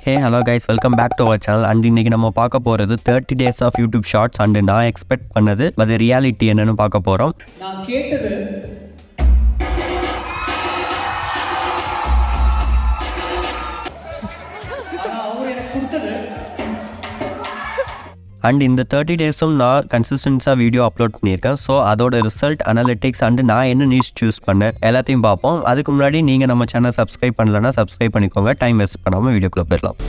Hey hello guys, welcome back to our channel. And இன்னைக்கு நம்ம பார்க்க போறது 30 days of YouTube shorts and நான் எக்ஸ்பெக்ட் பண்ணது பட் ரியாலிட்டி என்னன்னு பார்க்க போறோம். நான் கேட்டது அவர் எனக்கு கொடுத்தது அண்ட் இந்த 30 டேஸும் நான் கன்சிஸ்டன்ஸாக வீடியோ அப்லோட் பண்ணியிருக்கேன். ஸோ அதோட ரிசல்ட் அனாலிட்டிக்ஸ் அண்ட் நான் என்ன நியூஸ் சூஸ் பண்ணேன் எல்லாத்தையும் பார்ப்போம். அதுக்கு முன்னாடி நீங்கள் நம்ம சேனல் சப்ஸ்கிரைப் பண்ணலன்னா சப்ஸ்கிரைப் பண்ணிக்கோங்க. டைம் வேஸ்ட் பண்ணாமல் வீடியோக்குள்ளே போயிடலாம்.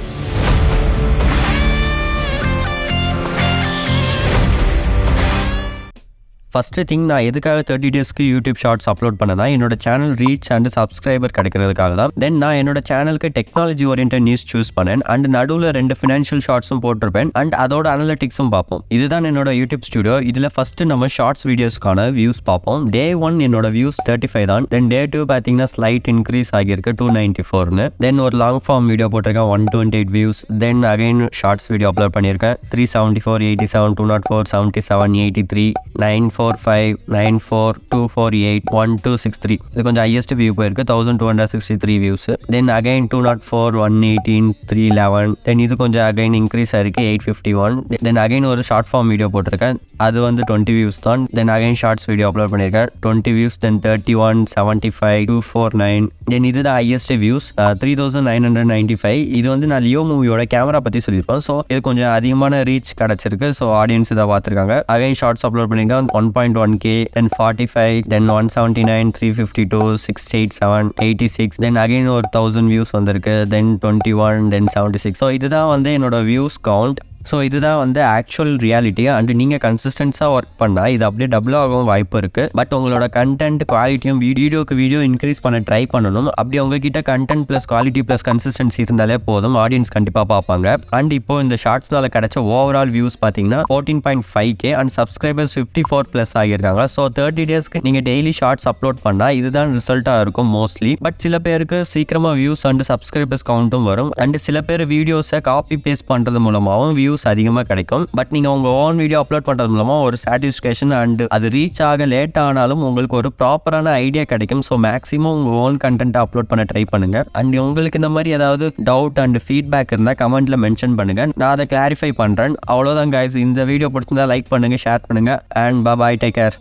ஃபஸ்ட்டு திங் நான் எதுக்காக 30 டேஸ்க்கு யூடியூப் ஷார்ட்ஸ் அப்லோட் பண்ணேன்னா என்னோட சேனல் ரீச் அண்ட் சப்ஸ்கிரைபர் கிடைக்கிறதுக்காக தான். தென் நான் என்னோட சேனலுக்கு டெக்னாலஜி ஓரியன்ட் நியூஸ் சூஸ் பண்ணேன். அண்ட் நடுவில் 2 ஃபினான்ஷியல் ஷார்ட்ஸும் போட்டிருப்பேன். அண்ட் அதோட அனலிட்டிக்ஸும் பார்ப்போம். இதுதான் என்னோட யூடியூப் ஸ்டுடியோ. இதில் ஃபஸ்ட்டு நம்ம ஷார்ட்ஸ் வீடியோஸ்க்கான வியூஸ் பார்ப்போம். Day 1 என்னோட வியூஸ் 35 தான். தென் Day 2 பார்த்தீங்கன்னா ஸ்லைட் இன்க்ரீஸ் ஆகியிருக்கு 294. தென் ஒரு லாங் ஃபார்ம் வீடியோ போட்டிருக்கேன் 128 views. Then again shorts video upload பண்ணியிருக்கேன் 374, 87, 204, 77, 83, 945, 94, 248, 1263. இது கொஞ்சம் ஹையஸ்ட் வியூ போயிருக்கு 1263 வியூஸ். Then again 204, 118, 311. தென் இது கொஞ்சம் அகைன் இன்க்ரீஸ் ஆயிருக்கு 851. தென் அகைன் ஒரு ஷார்ட் ஃபார்ம் வீடியோ போட்டிருக்கேன். அது வந்து 20 வியூஸ் தான். Then again shorts video upload பண்ணியிருக்கேன் 20 வியூஸ். தென் 31, 75, 249. தென் இதுதான் ஹையஸ்ட் வியூஸ் 3995. இது வந்து நான் லியோ மூவியோட கேமரா பற்றி சொல்லியிருப்பேன். ஸோ இது கொஞ்சம் அதிகமான ரீச் கிடச்சிருக்கு. ஸோ ஆடியன்ஸ் இதை பார்த்துருக்காங்க. அகைன் ஷார்ட்ஸ் அப்லோட் பண்ணியிருக்கேன் 1.1K, then 45, then 179, 352, 687, 86. then again ஒரு 1000 வியூஸ் வந்திருக்கு. then 21, then 76. ஸோ இதுதான் வந்து என்னோட வியூஸ் கவுண்ட். ஸோ இதுதான் வந்து ஆக்சுவல் ரியாலிட்டி. அண்ட் நீங்கள் கன்சிஸ்டன்ஸாக ஒர்க் பண்ணால் இது அப்படியே டபுள் ஆகவும் வாய்ப்பு இருக்குது. பட் உங்களோட கண்டென்ட் குவாலிட்டியும் வீடியோக்கு வீடியோ இன்க்ரீஸ் பண்ண ட்ரை பண்ணணும். அப்படி உங்ககிட்ட content plus quality plus consistency இருந்தாலே போதும், ஆடியன்ஸ் கண்டிப்பாக பார்ப்பாங்க. அண்ட் இப்போ இந்த ஷார்ட்ஸ்னால கிடைச்ச ஓவரால் வியூஸ் பார்த்தீங்கன்னா 14.5K அண்ட் சப்ஸ்கிரைபர்ஸ் 54+ ஆகியிருக்காங்க. ஸோ 30 டேஸ்க்கு நீங்கள் டெய்லி ஷார்ட்ஸ் அப்லோட் பண்ணால் இதுதான் ரிசல்ட்டாக இருக்கும் மோஸ்ட்லி. பட் சில பேருக்கு சீக்கிரமாக வியூஸ் அண்ட் சப்ஸ்கிரைபர்ஸ் கவுண்ட்டும் வரும். அண்ட் சில பேர் வீடியோஸை காப்பி பேஸ்ட் பண்ணுறது மூலமாகவும் வியூஸ் அதிகமாக கிடைக்கும். பட் நீங்கள் உங்கள் ஓன் வீடியோ அப்லோட் பண்ணுறது மூலமாக ஒரு சாட்டிஸ்ஃபேக்ஷன் அண்ட் அது ரீச் ஆக லேட் ஆனாலும் உங்களுக்கு ஒரு ப்ராப்பரான ஐடியா கிடைக்கும். ஸோ மேக்ஸிமம் உங்கள் ஓன் கண்டென்ட்டை அப்லோட் பண்ண ட்ரை பண்ணுங்கள். அண்ட் உங்களுக்கு இந்த மாதிரி ஏதாவது டவுட் அண்ட் ஃபீட்பேக் இருந்தால் கமெண்ட்டில் மென்ஷன் பண்ணுங்கள், நான் அதை கிளாரிஃபை பண்ணுறேன். அவ்வளோதான் கைஸ். இந்த வீடியோ பிடிச்சிருந்தா லைக் பண்ணுங்கள், ஷேர் பண்ணுங்கள். And bye, take care.